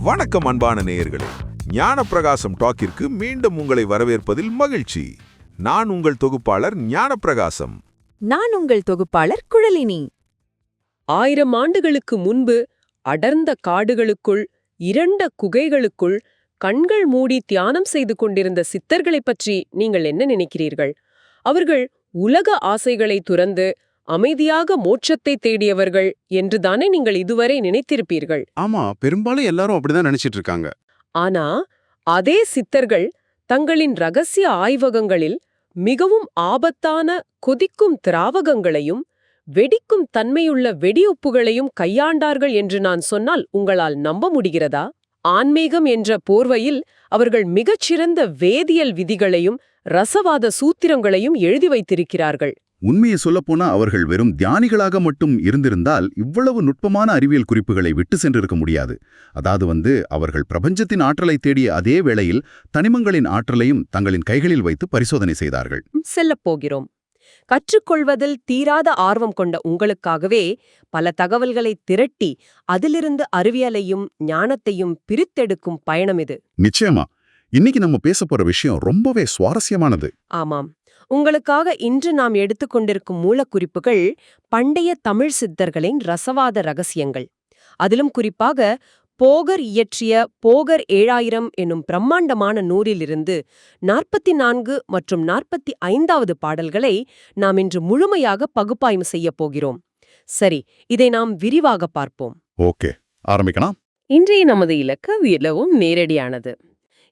வணக்கம் அன்பான நேயர்களே, ஞானப்பிரகாசம் டாக்கிற்கு மீண்டும் உங்களை வரவேற்பதில் மகிழ்ச்சி. நான் உங்கள் தொகுப்பாளர் ஞானப்பிரகாசம். நான் உங்கள் தொகுப்பாளர் குழலினி. 1000 ஆண்டுகளுக்கு முன்பு அடர்ந்த காடுகளுக்குள், இருண்ட குகைகளுக்குள் கண்கள் மூடி தியானம் செய்து கொண்டிருந்த சித்தர்களைப் பற்றி நீங்கள் என்ன நினைக்கிறீர்கள்? அவர்கள் உலக ஆசைகளை துறந்து அமைதியாக மோட்சத்தை தேடியவர்கள் என்றுதானே நீங்கள் இதுவரை நினைத்திருப்பீர்கள். ஆமா, பெரும்பாலும் எல்லாரும் அப்படிதான் நினைச்சிட்டு இருக்காங்க. ஆனா அதே சித்தர்கள் தங்களின் ரகசிய ஆய்வகங்களில் மிகவும் ஆபத்தான கொதிக்கும் திராவகங்களையும் வெடிக்கும் தன்மையுள்ள வெடியுப்புகளையும் கையாண்டார்கள் என்று நான் சொன்னால் உங்களால் நம்ப முடிகிறதா? ஆன்மீகம் என்ற போர்வையில் அவர்கள் மிகச்சிறந்த வேதியியல் விதிகளையும் ரசவாத சூத்திரங்களையும் எழுதி வைத்திருக்கிறார்கள். உண்மையை சொல்லப்போனா அவர்கள் வெறும் தியானிகளாக மட்டும் இருந்திருந்தால் இவ்வளவு நுட்பமான அறிவியல் குறிப்புகளை விட்டு சென்றிருக்க முடியாது. அதாவது அவர்கள் பிரபஞ்சத்தின் ஆற்றலை தேடிய அதே வேளையில் தனிமங்களின் ஆற்றலையும் தங்களின் கைகளில் வைத்து பரிசோதனை செய்தார்கள். செல்லப்போகிறோம். கற்றுக்கொள்வதில் தீராத ஆர்வம் கொண்ட உங்களுக்காகவே பல தகவல்களை திரட்டி அதிலிருந்து அறிவியலையும் ஞானத்தையும் பிரித்தெடுக்கும் பயணம் இது. நிச்சயமா, இன்னைக்கு நம்ம பேச போற விஷயம் ரொம்பவே சுவாரஸ்யமானது. ஆமாம், உங்களுக்காக இன்று நாம் எடுத்துக்கொண்டிருக்கும் மூலக்குறிப்புகள் பண்டைய தமிழ் சித்தர்களின் ரசவாத ரகசியங்கள். அதிலும் குறிப்பாக போகர் இயற்றிய போகர் 7000 என்னும் பிரம்மாண்டமான நூலிலிருந்து 44 மற்றும் 45வது பாடல்களை நாம் இன்று முழுமையாக பகுப்பாய்வு செய்ய போகிறோம். சரி, இதை நாம் விரிவாக பார்ப்போம். ஓகே, ஆரம்பிக்கலாம். இன்றைய நமது இலக்கு மிகவும் நேரடியானது.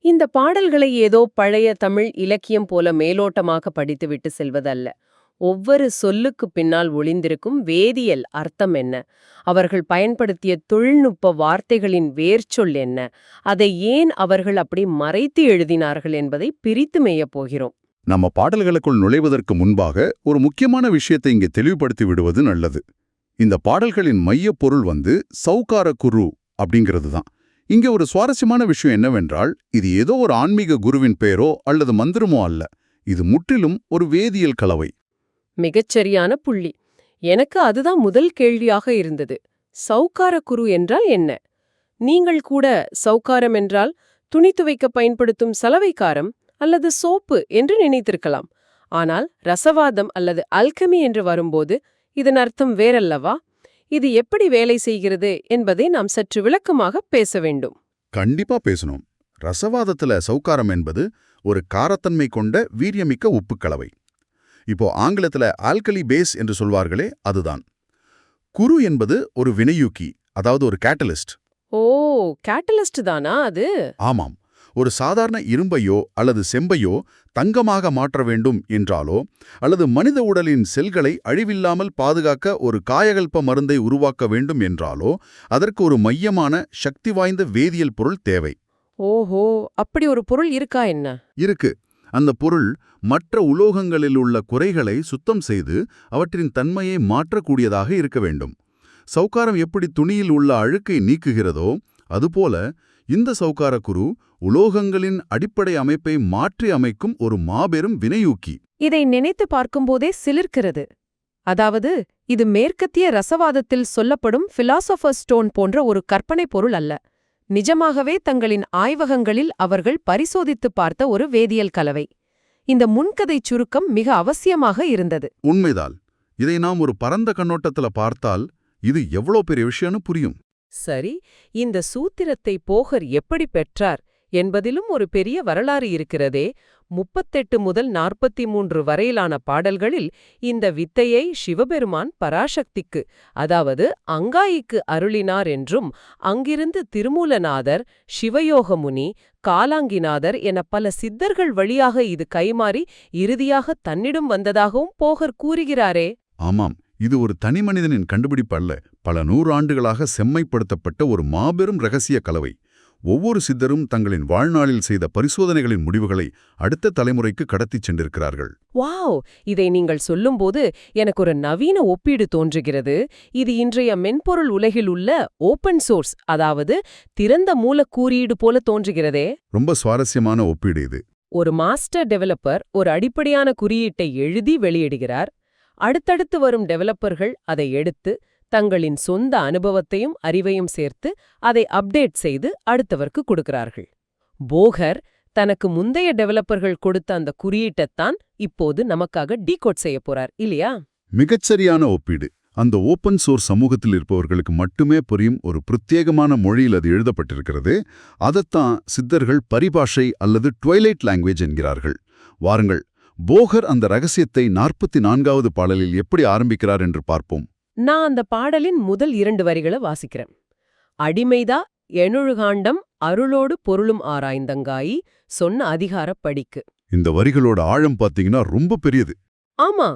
இந்த பாடல்களை ஏதோ பழைய தமிழ் இலக்கியம் போல மேலோட்டமாக படித்துவிட்டு செல்வதல்ல. ஒவ்வொரு சொல்லுக்கு பின்னால் ஒளிந்திருக்கும் வேதியியல் அர்த்தம் என்ன, அவர்கள் பயன்படுத்திய தொழில்நுட்ப வார்த்தைகளின் வேர்ச்சொல் என்ன, அதை ஏன் அவர்கள் அப்படி மறைத்து எழுதினார்கள் என்பதை பிரித்து மேயப் போகிறோம். நம்ம பாடல்களுக்குள் நுழைவதற்கு முன்பாக ஒரு முக்கியமான விஷயத்தை இங்கே தெளிவுபடுத்தி விடுவது நல்லது. இந்த பாடல்களின் மையப் பொருள் சௌகார குரு அப்படிங்கிறது தான். இங்க ஒரு சுவாரஸ்யமான விஷயம் என்னவென்றால், இது ஏதோ ஒரு ஆன்மீக குருவின் பெயரோ அல்லது மந்திரமோ அல்ல. இது முற்றிலும் ஒரு வேதியியல் கலவை. மிகச்சரியான புள்ளி. எனக்கு அதுதான் முதல் கேள்வியாக இருந்தது. சௌகார குரு என்றால் என்ன? நீங்கள் கூட சௌகாரம் என்றால் துணி துவைக்க பயன்படுத்தும் சலவைக்காரம் அல்லது சோப்பு என்று நினைத்திருக்கலாம். ஆனால் ரசவாதம் அல்லது அல்கமி என்று வரும்போது இதன் அர்த்தம் வேறல்லவா? இது எப்படி வேலை செய்கிறது என்பதை நாம் சற்று விளக்கமாக பேச வேண்டும். கண்டிப்பா பேசணும். ரசவாதத்துல சௌகாரம் என்பது ஒரு காரத்தன்மை கொண்ட வீரியமிக்க உப்பு கலவை. இப்போ ஆங்கிலத்துல ஆல்கலி பேஸ் என்று சொல்வார்களே, அதுதான். குரு என்பது ஒரு வினையூக்கி, அதாவது ஒரு கேட்டலிஸ்ட். ஓ, கேட்டலிஸ்ட் தானா அது? ஆமாம். ஒரு சாதாரண இரும்பையோ அல்லது செம்பையோ தங்கமாக மாற்ற வேண்டும் என்றாலோ, அல்லது மனித உடலின் செல்களை அழிவில்லாமல் பாதுகாக்க ஒரு காயகல்ப மருந்தை உருவாக்க வேண்டும் என்றாலோ, அதற்கு ஒரு மையமான சக்தி வாய்ந்த வேதியியல் பொருள் தேவை. ஓஹோ, அப்படி ஒரு பொருள் இருக்கா என்ன? இருக்கு. அந்த பொருள் மற்ற உலோகங்களில் உள்ள குறைகளை சுத்தம் செய்து அவற்றின் தன்மையை மாற்றக்கூடியதாக இருக்க வேண்டும். சௌகாரம் எப்படி துணியில் உள்ள அழுக்கை நீக்குகிறதோ, அதுபோல இந்த சௌகார குரு உலோகங்களின் அடிப்படை அமைப்பை மாற்றி அமைக்கும் ஒரு மாபெரும் வினையூக்கி. இதை நினைத்து பார்க்கும்போதே சிலிர்க்கிறது. அதாவது இது மேற்கத்திய ரசவாதத்தில் சொல்லப்படும் பிலாசபர்ஸ் ஸ்டோன் போன்ற ஒரு கற்பனை பொருள் அல்ல. நிஜமாகவே தங்களின் ஆய்வகங்களில் அவர்கள் பரிசோதித்து பார்த்த ஒரு வேதியியல் கலவை. இந்த முன்கதை சுருக்கம் மிக அவசியமாக இருந்தது. உண்மைதான். இதை நாம் ஒரு பரந்த கண்ணோட்டத்துல பார்த்தால் இது எவ்வளோ பெரிய விஷயம்னு புரியும். சரி, இந்த சூத்திரத்தை போகர் எப்படி பெற்றார் என்பதிலும் ஒரு பெரிய வரலாறு இருக்கிறதே. 38 முதல் 43 வரையிலான பாடல்களில் இந்த வித்தையை சிவபெருமான் பராசக்திக்கு, அதாவது அங்காயிக்கு அருளினார் என்றும், அங்கிருந்து திருமூலநாதர், சிவயோகமுனி, காலாங்கிநாதர் என பல சித்தர்கள் வழியாக இது கைமாறி இறுதியாக தன்னிடம் வந்ததாகவும் போகர் கூறுகிறாரே. ஆமாம், இது ஒரு தனி மனிதனின் கண்டுபிடிப்பு அல்ல. பல நூறாண்டுகளாக செம்மைப்படுத்தப்பட்ட ஒரு மாபெரும் ரகசிய கலவை. ஒவ்வொரு சித்தரும் தங்களின் வாழ்நாளில் செய்த பரிசோதனைகளின் முடிவுகளை அடுத்த தலைமுறைக்கு கடத்திச் சென்றிருக்கிறார்கள். வாவ், இதை நீங்கள் சொல்லும்போது எனக்கு ஒரு நவீன ஒப்பீடு தோன்றுகிறது. இது இன்றைய மென்பொருள் உலகில் உள்ள ஓபன் சோர்ஸ், அதாவது திறந்த மூல குறியீடு போல தோன்றுகிறதே. ரொம்ப சுவாரஸ்யமான ஒப்பீடு இது. ஒரு மாஸ்டர் டெவலப்பர் ஒரு அடிப்படையான குறியீட்டை எழுதி வெளியிடுகிறார். அடுத்தடுத்து வரும் டெவலப்பர்கள் அதை எடுத்து தங்களின் சொந்த அனுபவத்தையும் அறிவையும் சேர்த்து அதை அப்டேட் செய்து அடுத்தவருக்கு கொடுக்கிறார்கள். போகர் தனக்கு முந்தைய டெவலப்பர்கள் கொடுத்த அந்த குறியீட்டைத்தான் இப்போது நமக்காக டீகோட் செய்ய போறார் இல்லையா? மிகச்சரியான ஒப்பீடு. அந்த ஓப்பன் சோர்ஸ் சமூகத்தில் இருப்பவர்களுக்கு மட்டுமே புரியும் ஒரு பிரத்யேகமான மொழியில் அது எழுதப்பட்டிருக்கிறது. அதைத்தான் சித்தர்கள் பரிபாஷை அல்லது ட்வைலைட் லாங்குவேஜ் என்கிறார்கள். வாருங்கள், போகர் அந்த ரகசியத்தை 44வது பாடலில் எப்படி ஆரம்பிக்கிறார் என்று பார்ப்போம். நான் அந்த பாடலின் முதல் 2 வரிகளை வாசிக்கிறேன். அடிமைதா எழுகாண்டம் அருளோடு பொருளும் ஆராய்ந்தங்காயி சொன்ன அதிகாரப் படிக்கு. இந்த வரிகளோட ஆழம் பாத்தீங்கன்னா ரொம்ப பெரியது. ஆமா,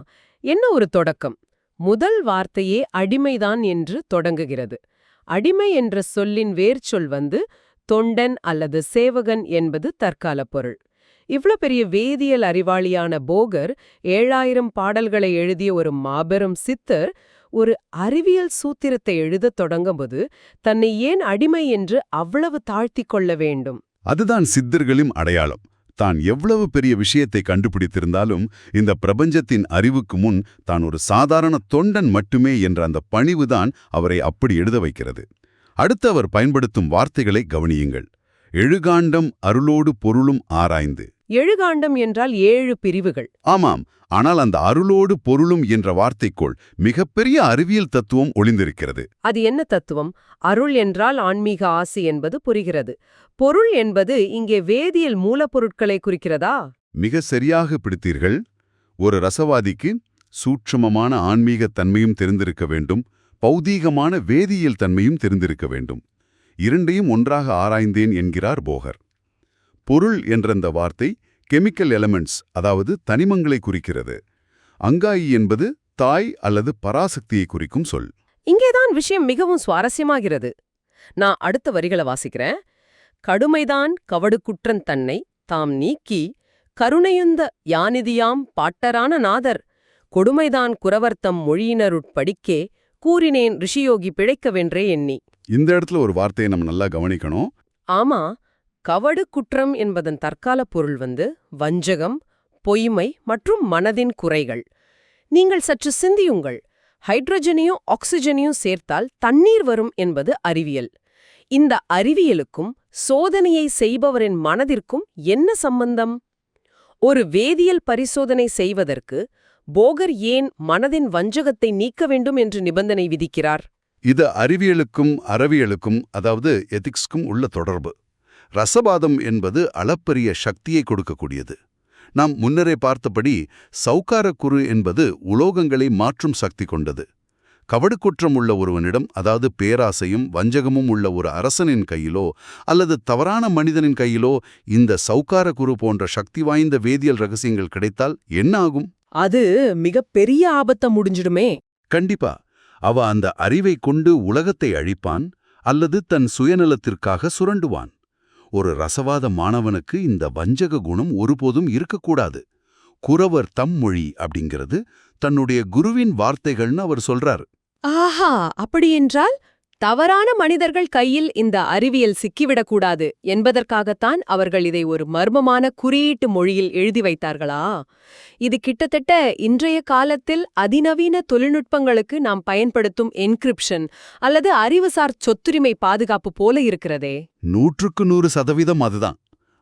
என்ன ஒரு தொடக்கம்! முதல் வார்த்தையே அடிமைதான் என்று தொடங்குகிறது. அடிமை என்ற சொல்லின் வேர்ச்சொல் தொண்டன் அல்லது சேவகன் என்பது தற்கால பொருள். இவ்ளோ பெரிய வேதியியல் அறிவாளியான போகர் 7000 பாடல்களை எழுதிய ஒரு மாபெரும் சித்தர் ஒரு அறிவியல் சூத்திரத்தை எழுதத் தொடங்கும்போது தன்னை ஏன் அடிமை என்று அவ்வளவு தாழ்த்திக் கொள்ள வேண்டும்? அதுதான் சித்தர்களின் அடையாளம். தான் எவ்வளவு பெரிய விஷயத்தை கண்டுபிடித்திருந்தாலும் இந்த பிரபஞ்சத்தின் அறிவுக்கு முன் தான் ஒரு சாதாரண தொண்டன் மட்டுமே என்ற அந்த பணிவுதான் அவரை அப்படி எழுத வைக்கிறது. அடுத்து அவர் பயன்படுத்தும் வார்த்தைகளை கவனியுங்கள். எழுகாண்டம் அருளோடு பொருளும் ஆராய்ந்து. எழுகாண்டம் என்றால் 7 பிரிவுகள். ஆமாம், ஆனால் அந்த அருளோடு பொருளும் என்ற வார்த்தைக்குள் மிகப்பெரிய அறிவியல் தத்துவம் ஒளிந்திருக்கிறது. அது என்ன தத்துவம்? அருள் என்றால் ஆன்மீக ஆசி என்பது புரிகிறது. பொருள் என்பது இங்கே வேதியியல் மூலப்பொருட்களை குறிக்கிறதா? மிக சரியாக பிடித்தீர்கள். ஒரு ரசவாதிக்கு சூட்சுமமான ஆன்மீக தன்மையும் தெரிந்திருக்க வேண்டும், பௌதீகமான வேதியியல் தன்மையும் தெரிந்திருக்க வேண்டும். இரண்டையும் ஒன்றாக ஆராய்ந்தேன் என்கிறார் போகர். பொருள் என்ற இந்த வார்த்தை கெமிக்கல் எலிமெண்ட்ஸ், அதாவது தனிமங்களை குறிக்கிறது. அங்காயி என்பது தாய் அல்லது பராசக்தியை குறிக்கும் சொல். இங்கேதான் விஷயம் மிகவும் சுவாரஸ்யமாகிறது. நான் அடுத்த வரிகளை வாசிக்கிறேன். கடுமைதான் கவடுக்குற்றன் தன்னை தாம் நீக்கி கருணையுந்த யானிதியாம் பாட்டரான நாதர் கொடுமைதான் குரவர்த்தம் மொழியினருட்படிக்கே கூறினேன் ரிஷியோகி பிழைக்கவென்றே எண்ணி. இந்த இடத்துல ஒரு வார்த்தையை நம்ம நல்லா கவனிக்கணும். ஆமா, கவடு குற்றம் என்பதன் தற்கால பொருள் வஞ்சகம், பொய்மை மற்றும் மனதின் குறைகள். நீங்கள் சற்று சிந்தியுங்கள். ஹைட்ரஜனையும் ஆக்சிஜனையும் சேர்த்தால் தண்ணீர் வரும் என்பது அறிவியல். இந்த அறிவியலுக்கும் சோதனையை செய்பவரின் மனதிற்கும் என்ன சம்பந்தம்? ஒரு வேதியியல் பரிசோதனை செய்வதற்கு போகர் ஏன் மனதின் வஞ்சகத்தை நீக்க வேண்டும் என்று நிபந்தனை விதிக்கிறார்? இது அறிவியலுக்கும் அறவியலுக்கும், அதாவது எதிக்ஸ்க்கும் உள்ள தொடர்பு. ரசவாதம் என்பது அளப்பரிய சக்தியை கொடுக்கக்கூடியது. நாம் முன்னரே பார்த்தபடி சௌகாரக்குரு என்பது உலோகங்களை மாற்றும் சக்தி கொண்டது. கவடுக்குற்றம் உள்ள ஒருவனிடம், அதாவது பேராசையும் வஞ்சகமும் உள்ள ஒரு அரசனின் கையிலோ அல்லது தவறான மனிதனின் கையிலோ இந்த சௌகாரக்குரு போன்ற சக்தி வாய்ந்த வேதியியல் ரகசியங்கள் கிடைத்தால் என்ன ஆகும்? அது மிகப்பெரிய ஆபத்தை முடிஞ்சிடுமே. கண்டிப்பா. அவ அந்த அறிவை கொண்டு உலகத்தை அழிப்பான் அல்லது தன் சுயநலத்திற்காக சுரண்டுவான். ஒரு ரசவாத மாணவனுக்கு இந்த வஞ்சக குணம் ஒருபோதும் இருக்கக்கூடாது. குரவர் தம் மொழி அப்படிங்கிறது தன்னுடைய குருவின் வார்த்தைகள்னு அவர் சொல்றார். ஆஹா, அப்படியென்றால் தவறான மனிதர்கள் கையில் இந்த அறிவியல் சிக்கிவிடக்கூடாது என்பதற்காகத்தான் அவர்கள் இதை ஒரு மர்மமான குறியீட்டு மொழியில் எழுதி வைத்தார்களா? இது கிட்டத்தட்ட இன்றைய காலத்தில் அதிநவீன தொழில்நுட்பங்களுக்கு நாம் பயன்படுத்தும் என்கிரிப்ஷன் அல்லது அறிவுசார் சொத்துரிமை பாதுகாப்பு போல இருக்கிறதே. 100க்கு 100% அதுதான்.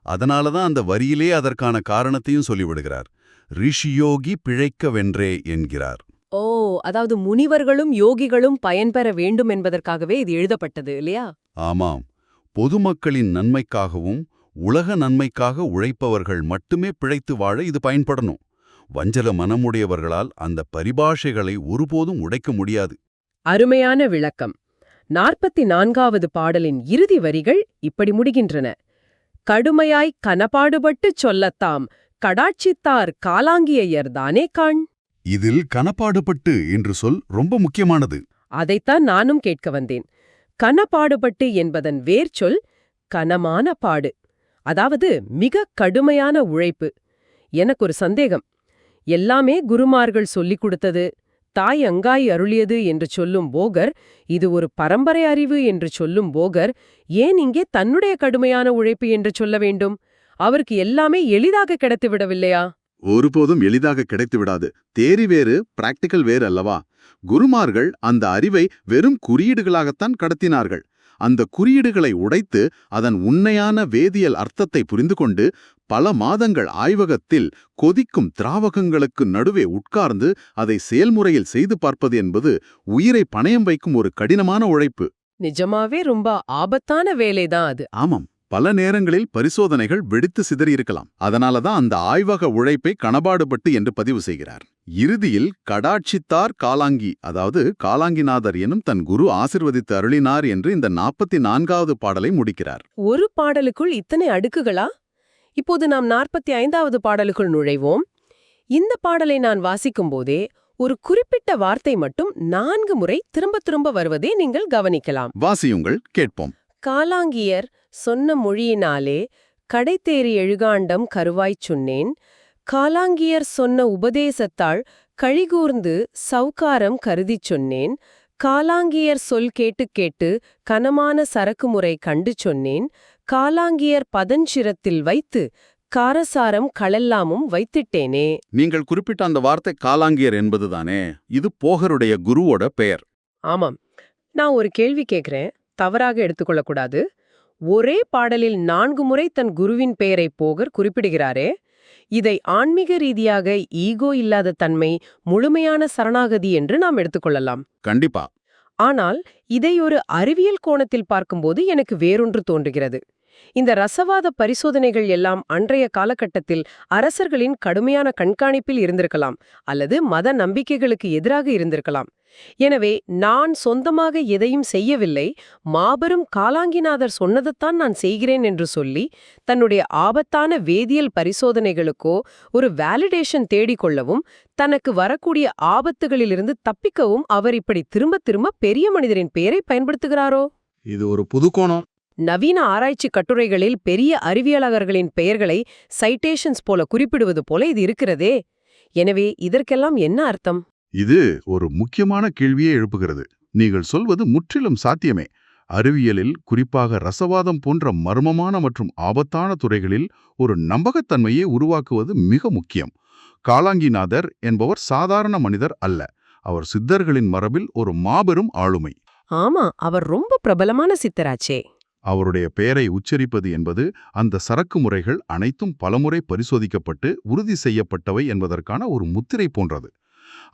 அதனாலதான் அந்த வரியிலே அதற்கான காரணத்தையும் சொல்லிவிடுகிறார். ரிஷியோகி பிழைக்கவென்றே என்கிறார். ஓ, அதாவது முனிவர்களும் யோகிகளும் பயன்பெற வேண்டும் என்பதற்காகவே இது எழுதப்பட்டது இல்லையா? ஆமாம். பொதுமக்களின் நன்மைக்காகவும் உலக நன்மைக்காக உழைப்பவர்கள் மட்டுமே பிழைத்து வாழ இது பயன்படணும். வஞ்சல மனமுடையவர்களால் அந்த பரிபாஷைகளை ஒருபோதும் உடைக்க முடியாது. அருமையான விளக்கம். 44வது பாடலின் இறுதி வரிகள் இப்படி முடிகின்றன. கடுமையாய் கனபாடுபட்டுச் சொல்லத்தாம் கடாட்சித்தார் காலாங்கியர்தானே காண். இதில் கனப்பாடுபட்டு என்று சொல் ரொம்ப முக்கியமானது. அதைத்தான் நானும் கேட்க வந்தேன். கனப்பாடுபட்டு என்பதன் வேர்ச்சொல் கனமான பாடு, அதாவது மிக கடுமையான உழைப்பு. எனக்கு ஒரு சந்தேகம். எல்லாமே குருமார்கள் சொல்லிக் கொடுத்தது, தாய் அங்காய் அருளியது என்று சொல்லும் போகர், இது ஒரு பரம்பரை அறிவு என்று சொல்லும் போகர், ஏன் இங்கே தன்னுடைய கடுமையான உழைப்பு என்று சொல்ல வேண்டும்? அவருக்கு எல்லாமே எளிதாக கிடைத்துவிடவில்லையா? ஒருபோதும் எளிதாக கிடைத்துவிடாது. தேரி வேறு, பிராக்டிக்கல் வேறு அல்லவா? குருமார்கள் அந்த அறிவை வெறும் குறியீடுகளாகத்தான் கடத்தினார்கள். அந்த குறியீடுகளை உடைத்து அதன் உண்மையான வேதியியல் அர்த்தத்தை புரிந்து கொண்டு பல மாதங்கள் ஆய்வகத்தில் கொதிக்கும் திராவகங்களுக்கு நடுவே உட்கார்ந்து அதை செயல்முறையில் செய்து பார்ப்பது என்பது உயிரை பணயம் வைக்கும் ஒரு கடினமான உழைப்பு. நிஜமாவே ரொம்ப ஆபத்தான வேலைதான் அது. ஆமாம், பல நேரங்களில் பரிசோதனைகள் வெடித்து சிதறியிருக்கலாம். அதனாலதான் அந்த ஆய்வக உழைப்பை கணபாடுபட்டு என்று பதிவு செய்கிறார். இறுதியில் கடாட்சித்தார் காலாங்கி, அதாவது காலாங்கிநாதர் எனும் தன் குரு ஆசிர்வதித்து அருளினார் என்று இந்த 44வது பாடலை முடிக்கிறார். ஒரு பாடலுக்குள் இத்தனை அடுக்குகளா? இப்போது நாம் 45வது பாடலுக்குள் நுழைவோம். இந்த பாடலை நான் வாசிக்கும் போதே ஒரு குறிப்பிட்ட வார்த்தை மட்டும் 4 முறை திரும்ப திரும்ப வருவதை நீங்கள் கவனிக்கலாம். வாசியுங்கள், கேட்போம். காலாங்கியர் சொன்ன மொழியினாலே கடைத்தேறி எழுகாண்டம் கருவாய்ச் சொன்னேன். காலாங்கியர் சொன்ன உபதேசத்தால் கழிகூர்ந்து சவுக்காரம் கருதிச் சொன்னேன். காலாங்கியர் சொல் கேட்டு கேட்டு கனமான சரக்குமுறை கண்டு சொன்னேன். காலாங்கியர் பதஞ்சிரத்தில் வைத்து காரசாரம் களெல்லாமும் வைத்திட்டேனே. நீங்கள் குறிப்பிட்ட அந்த வார்த்தை காலாங்கியர் என்பதுதானே? இது போகருடைய குருவோட பெயர். ஆமாம். நான் ஒரு கேள்வி கேட்கிறேன், தவறாக எடுத்துக்கொள்ளக்கூடாது. ஒரே பாடலில் 4 முறை தன் குருவின் பெயரை போகர் குறிப்பிடுகிறாரே, இதை ஆன்மீக ரீதியாக ஈகோ இல்லாத தன்மை, முழுமையான சரணாகதி என்று நாம் எடுத்துக்கொள்ளலாம். கண்டிப்பா. ஆனால் இதை ஒரு அறிவியல் கோணத்தில் பார்க்கும்போது எனக்கு வேறொன்று தோன்றுகிறது. இந்த ரசவாத பரிசோதனைகள் எல்லாம் அன்றைய காலகட்டத்தில் அரசர்களின் கடுமையான கண்காணிப்பில் இருந்திருக்கலாம், அல்லது மத நம்பிக்கைகளுக்கு எதிராக இருந்திருக்கலாம். எனவே நான் சொந்தமாக எதையும் செய்யவில்லை, மாபெரும் காலாங்கிநாதர் சொன்னதைத்தான் நான் செய்கிறேன் என்று சொல்லி தன்னுடைய ஆபத்தான வேதியியல் பரிசோதனைகளுக்கோ ஒரு வேலிடேஷன் தேடிக்கொள்ளவும் தனக்கு வரக்கூடிய ஆபத்துகளிலிருந்து தப்பிக்கவும் அவர் இப்படி திரும்ப திரும்ப பெரிய மனிதரின் பெயரை பயன்படுத்துகிறாரோ? இது ஒரு புது கோணம். நவீன ஆராய்ச்சி கட்டுரைகளில் பெரிய அறிவியலாளர்களின் பெயர்களை சைட்டேஷன்ஸ் போல குறிப்பிடுவது போல இது இருக்கிறதே. எனவே இதற்கெல்லாம் என்ன அர்த்தம்? இது ஒரு முக்கியமான கேள்வியை எழுப்புகிறது. நீங்கள் சொல்வது முற்றிலும் சாத்தியமே. அறிவியலில், குறிப்பாக ரசவாதம் போன்ற மர்மமான மற்றும் ஆபத்தான துறைகளில் ஒரு நம்பகத்தன்மையை உருவாக்குவது மிக முக்கியம். காலாங்கிநாதர் என்பவர் சாதாரண மனிதர் அல்ல. அவர் சித்தர்களின் மரபில் ஒரு மாபெரும் ஆளுமை. ஆமா, அவர் ரொம்ப பிரபலமான சித்தராச்சே. அவருடைய பெயரை உச்சரிப்பது என்பது அந்த சரக்கு முறைகள் அனைத்தும் பலமுறை பரிசோதிக்கப்பட்டு உறுதி செய்யப்பட்டவை என்பதற்கான ஒரு முத்திரை போன்றது.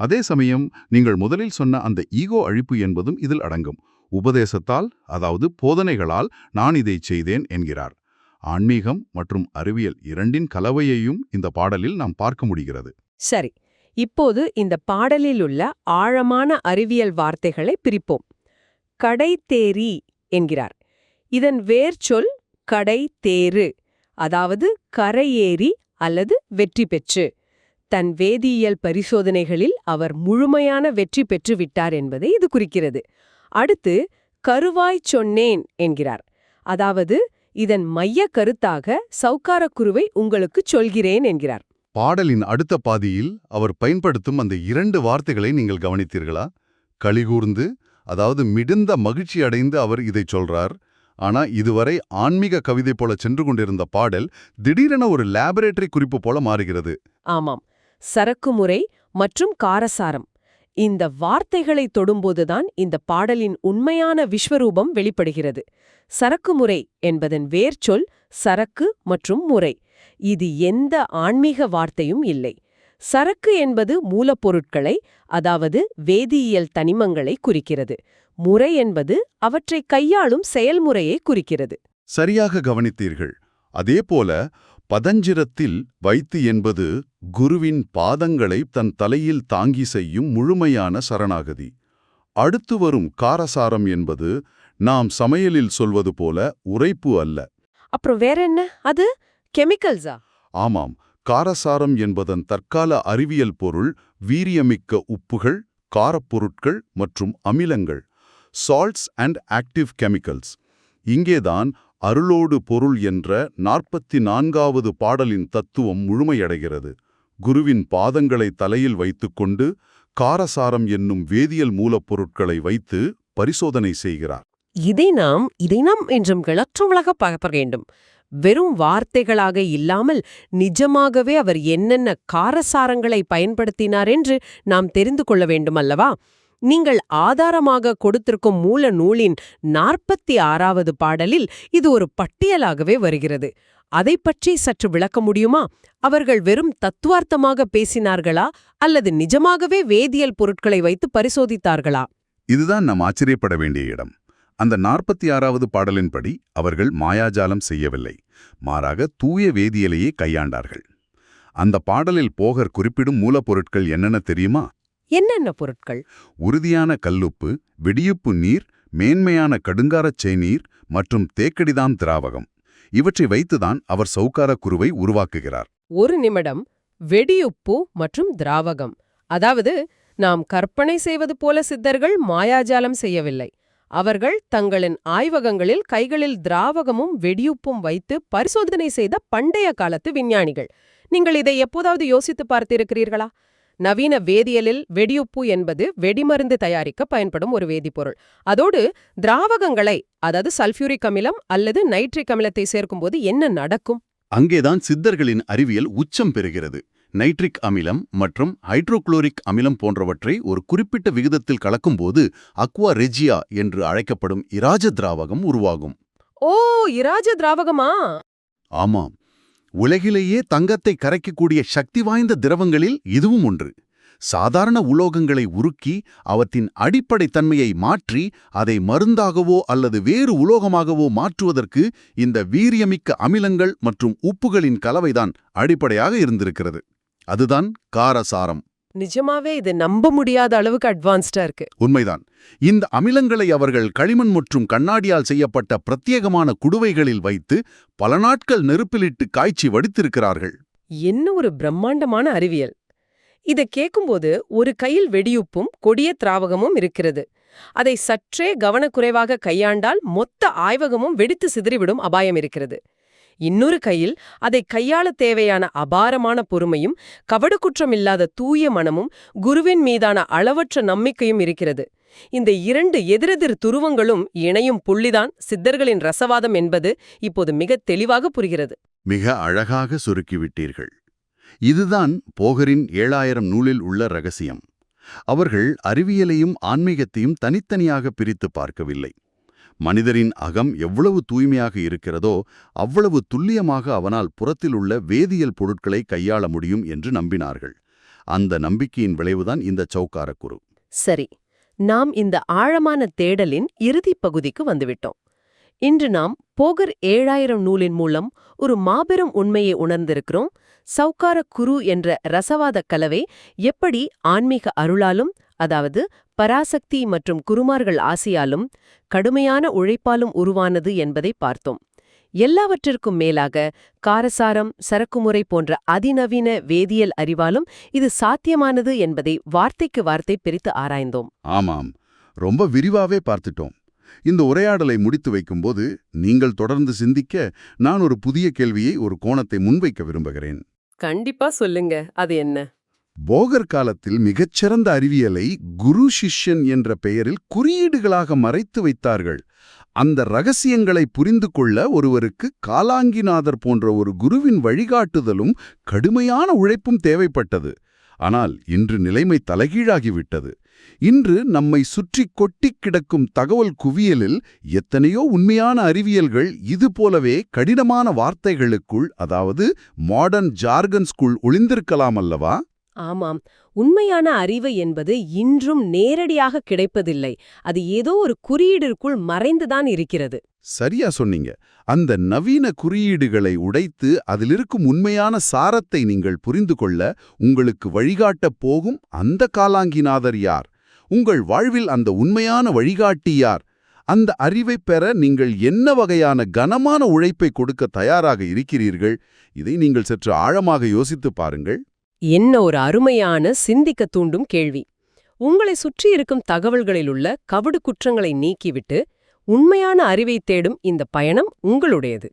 அதே சமயம் நீங்கள் முதலில் சொன்ன அந்த ஈகோ அழிப்பு என்பதும் இதில் அடங்கும். உபதேசத்தால், அதாவது போதனைகளால் நான் இதை செய்தேன் என்கிறார். ஆன்மீகம் மற்றும் அறிவியல் இரண்டின் கலவையையும் இந்த பாடலில் நாம் பார்க்க முடிகிறது. சரி, இப்போது இந்த பாடலில் உள்ள ஆழமான அறிவியல் வார்த்தைகளை பிரிப்போம். கடைத்தேரி என்கிறார். இதன் வேர்ச்சொல் கடை தேறு, அதாவது கரையேறி அல்லது வெற்றி பெற்று. தன் வேதியியல் பரிசோதனைகளில் அவர் முழுமையான வெற்றி பெற்று விட்டார் என்பதை இது குறிக்கிறது. அடுத்து கருவாய்ச் சொன்னேன் என்கிறார். அதாவது இதன் மைய கருத்தாக சவுக்காரக்குருவை உங்களுக்குச் சொல்கிறேன் என்கிறார். பாடலின் அடுத்த பாதியில் அவர் பயன்படுத்தும் அந்த 2 வார்த்தைகளை நீங்கள் கவனித்தீர்களா? கலிகூர்ந்து, அதாவது மிகுந்த மகிழ்ச்சி அடைந்து அவர் இதை சொல்றார். ஆனா இதுவரை ஆன்மீக கவிதை போல சென்று கொண்டிருந்த பாடல் திடீரென ஒரு லேபரேட்டரி குறிப்பு போல மாறுகிறது. ஆமாம், சரக்குமுறை மற்றும் காரசாரம் இந்த வார்த்தைகளை தொடும்போதுதான் இந்த பாடலின் உண்மையான விஸ்வரூபம் வெளிப்படுகிறது. சரக்குமுறை என்பதன் வேர்ச்சொல் சரக்கு மற்றும் முறை. இது எந்த ஆன்மீக வார்த்தையும் இல்லை. சரக்கு என்பது மூலப்பொருட்களை, அதாவது வேதியியல் தனிமங்களை குறிக்கிறது. முறை என்பது அவற்றை கையாளும் செயல்முறையை குறிக்கிறது. சரியாக கவனித்தீர்கள். அதேபோல பதஞ்சிரத்தில் வைத்து என்பது குருவின் பாதங்களை தன் தலையில் தாங்கி செய்யும் முழுமையான சரணாகதி. அடுத்து வரும் காரசாரம் என்பது நாம் சமையலில் சொல்வது போல உரைப்பு அல்ல. அப்புறம் வேற என்ன? அது கெமிக்கல்ஸா? ஆமாம், காரசாரம் என்பதன் தற்கால அறிவியல் பொருள் வீரியமிக்க உப்புகள், காரப்பொருட்கள் மற்றும் அமிலங்கள், சால்ட்ஸ் அண்ட் ஆக்டிவ் கெமிக்கல்ஸ். இங்கேதான் அருளோடு பொருள் என்ற 44வது பாடலின் தத்துவம் முழுமையடைகிறது. குருவின் பாதங்களை தலையில் வைத்துக்கொண்டு காரசாரம் என்னும் வேதியியல் மூலப்பொருட்களை வைத்து பரிசோதனை செய்கிறார். இதை நாம் என்றும் கிளற்றவளாக பார்க்க வேண்டும். வெறும் வார்த்தைகளாக இல்லாமல் நிஜமாகவே அவர் என்னென்ன காரசாரங்களை பயன்படுத்தினார் என்று நாம் தெரிந்து கொள்ள வேண்டுமல்லவா? நீங்கள் ஆதாரமாக கொடுத்திருக்கும் மூல நூலின் 46வது பாடலில் இது ஒரு பட்டியலாகவே வருகிறது. அதைப் பற்றி சற்று விளக்க முடியுமா? அவர்கள் வெறும் தத்துவார்த்தமாக பேசினார்களா அல்லது நிஜமாகவே வேதியியல் பொருட்களை வைத்து பரிசோதித்தார்களா? இதுதான் நாம் ஆச்சரியப்பட வேண்டிய இடம். அந்த 46வது பாடலின்படி அவர்கள் மாயாஜாலம் செய்யவில்லை, மாறாக தூய வேதியியலையே கையாண்டார்கள். அந்த பாடலில் போகர் குறிப்பிடும் மூலப்பொருட்கள் என்னென்ன தெரியுமா? என்னென்ன பொருட்கள்? உறுதியான கல்லுப்பு, வெடியுப்பு நீர், மேன்மையான கடுங்காரச் செய்நீர் மற்றும் தேக்கடிதாம் திராவகம். இவற்றை வைத்துதான் அவர் சௌக்கார குருவை உருவாக்குகிறார். ஒரு நிமிடம். வெடியுப்பு மற்றும் திராவகம். அதாவது நாம் கற்பனை செய்வது போல சித்தர்கள் மாயாஜாலம் செய்யவில்லை. அவர்கள் தங்களின் ஆய்வகங்களில் கைகளில் திராவகமும் வெடியுப்பும் வைத்து பரிசோதனை செய்த பண்டைய காலத்து விஞ்ஞானிகள். நீங்கள் இதை எப்போதாவது யோசித்து பார்த்திருக்கிறீர்களா? நவீன வேதியியலில் வெடியுப்பு என்பது வெடிமருந்து தயாரிக்க பயன்படும் ஒரு வேதிப்பொருள். அதோடு திராவகங்களை, அதாவது சல்ஃபியூரிக் அமிலம் அல்லது நைட்ரிக் அமிலத்தை சேர்க்கும்போது என்ன நடக்கும்? அங்கேதான் சித்தர்களின் அறிவியல் உச்சம் பெறுகிறது. நைட்ரிக் அமிலம் மற்றும் ஹைட்ரோகுளோரிக் அமிலம் போன்றவற்றை ஒரு குறிப்பிட்ட விகிதத்தில் கலக்கும்போது அக்வா ரெஜியா என்று அழைக்கப்படும் இராஜ திராவகம் உருவாகும். ஓ, இராஜ திராவகமா? ஆமாம். உலகிலேயே தங்கத்தை கரைக்கக்கூடிய சக்தி வாய்ந்த திரவங்களில் இதுவும் ஒன்று. சாதாரண உலோகங்களை உருக்கி அவற்றின் அடிப்படை தன்மையை மாற்றி அதை மருந்தாகவோ அல்லது வேறு உலோகமாகவோ மாற்றுவதற்கு இந்த வீரியமிக்க அமிலங்கள் மற்றும் உப்புகளின் கலவைதான் அடிப்படையாக இருந்திருக்கிறது. அதுதான் காரசாரம். நிஜமாவே இது நம்ப முடியாத அளவுக்கு அட்வான்ஸ்டா இருக்கு. உண்மைதான். இந்த அமிலங்களை அவர்கள் களிமண் மற்றும் கண்ணாடியால் செய்யப்பட்ட பிரத்யேகமான குடுவைகளில் வைத்து பல நாட்கள் நெருப்பிலிட்டு காய்ச்சி வடித்திருக்கிறார்கள். என்ன ஒரு பிரம்மாண்டமான அறிவியல்! இதை கேட்கும்போது ஒரு கையில் வெடியுப்பும் கொடிய திராவகமும் இருக்கிறது. அதை சற்றே கவனக்குறைவாக கையாண்டால் மொத்த ஆய்வகமும் வெடித்து சிதறிவிடும் அபாயம் இருக்கிறது. இன்னொரு கையில் அதை கையாள தேவையான அபாரமான பொறுமையும் கவடுக்குற்றமில்லாத தூய மனமும் குருவின் மீதான அளவற்ற நம்பிக்கையும் இருக்கிறது. இந்த இரண்டு எதிரெதிர் துருவங்களும் இணையும் புள்ளிதான் சித்தர்களின் ரசவாதம் என்பது இப்போது மிக தெளிவாக புரிகிறது. மிக அழகாக சுருக்கிவிட்டீர்கள். இதுதான் போகரின் 7000 நூலில் உள்ள ரகசியம். அவர்கள் அறிவியலையும் ஆன்மீகத்தையும் தனித்தனியாக பிரித்து பார்க்கவில்லை. மனிதரின் அகம் எவ்வளவு தூய்மையாக இருக்கிறதோ அவ்வளவு துல்லியமாக அவனால் புறத்திலுள்ள வேதியியல் பொருட்களை கையாள முடியும் என்று நம்பினார்கள். அந்த நம்பிக்கையின் விளைவுதான் இந்த சௌக்கார குரு. சரி, நாம் இந்த ஆழமான தேடலின் இறுதிப் பகுதிக்கு வந்துவிட்டோம். இன்று நாம் போகர் 7000 நூலின் மூலம் ஒரு மாபெரும் உண்மையை உணர்ந்திருக்கிறோம். சௌக்கார குரு என்ற ரசவாத கலவை எப்படி ஆன்மீக அருளாலும், அதாவது பராசக்தி மற்றும் குருமார்கள் ஆசியாலும் கடுமையான உழைப்பாலும் உருவானது என்பதை பார்த்தோம். எல்லாவற்றிற்கும் மேலாக காரசாரம், சரக்குமுறை போன்ற அதிநவீன வேதியியல் அறிவாலும் இது சாத்தியமானது என்பதை வார்த்தைக்கு வார்த்தை பிரித்து ஆராய்ந்தோம். ஆமாம், ரொம்ப விரிவாவே பார்த்துட்டோம். இந்த உரையாடலை முடித்து வைக்கும்போது நீங்கள் தொடர்ந்து சிந்திக்க நான் ஒரு புதிய கேள்வியை, ஒரு கோணத்தை முன்வைக்க விரும்புகிறேன். கண்டிப்பா சொல்லுங்க. அது என்ன? போகர் காலத்தில் மிகச்சிறந்த அறிவியலை குரு சிஷ்யன் என்ற பெயரில் குறியீடுகளாக மறைத்து வைத்தார்கள். அந்த ரகசியங்களை புரிந்து கொள்ள ஒருவருக்கு காலாங்கிநாதர் போன்ற ஒரு குருவின் வழிகாட்டுதலும் கடுமையான உழைப்பும் தேவைப்பட்டது. ஆனால் இன்று நிலைமை தலைகீழாகிவிட்டது. இன்று நம்மை சுற்றி கொட்டிக் கிடக்கும் தகவல் குவியலில் எத்தனையோ உண்மையான அறிவியல்கள் இது போலவே கடினமான வார்த்தைகளுக்குள், அதாவது மாடர்ன் ஜார்கன்ஸ்குள் ஒளிந்திருக்கலாம் அல்லவா? ஆமாம், உண்மையான அறிவு என்பது இன்றும் நேரடியாக கிடைப்பதில்லை. அது ஏதோ ஒரு குறியீடிற்குள் மறைந்துதான் இருக்கிறது. சரியா சொன்னீங்க. அந்த நவீன குறியீடுகளை உடைத்து அதிலிருக்கும் உண்மையான சாரத்தை நீங்கள் புரிந்து கொள்ள உங்களுக்கு வழிகாட்டப் போகும் அந்த காலாங்கிநாதர் யார்? உங்கள் வாழ்வில் அந்த உண்மையான வழிகாட்டி யார்? அந்த அறிவைப் பெற நீங்கள் என்ன வகையான கனமான உழைப்பை கொடுக்க தயாராக இருக்கிறீர்கள்? இதை நீங்கள் சற்று ஆழமாக யோசித்துப் பாருங்கள். என்ன ஒரு அருமையான சிந்திக்க தூண்டும் கேள்வி. உங்களை சுற்றி இருக்கும் தகவல்களிலுள்ள கவடு குற்றங்களை நீக்கிவிட்டு உண்மையான அறிவை தேடும் இந்த பயணம் உங்களுடையது.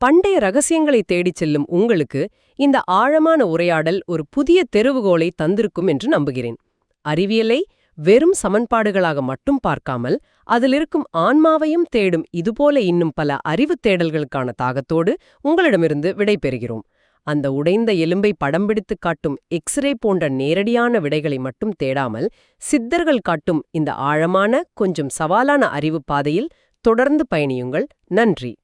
பண்டைய ரகசியங்களை தேடிச் செல்லும் உங்களுக்கு இந்த ஆழமான உரையாடல் ஒரு புதிய தெருவுகோலை தந்திருக்கும் என்று நம்புகிறேன். அறிவியலை வெறும் சமன்பாடுகளாக மட்டும் பார்க்காமல் அதிலிருக்கும் ஆன்மாவையும் தேடும் இதுபோல இன்னும் பல அறிவுத் தேடல்களுக்கான தாகத்தோடு உங்களிடமிருந்து விடை பெறுகிறோம். அந்த உடைந்த எலும்பை படம் பிடித்துக் காட்டும் எக்ஸ்ரே போன்ற நேரடியான விடைகளை மட்டும் தேடாமல் சித்தர்கள் காட்டும் இந்த ஆழமான கொஞ்சம் சவாலான அறிவு பாதையில் தொடர்ந்து பயணியுங்கள். நன்றி.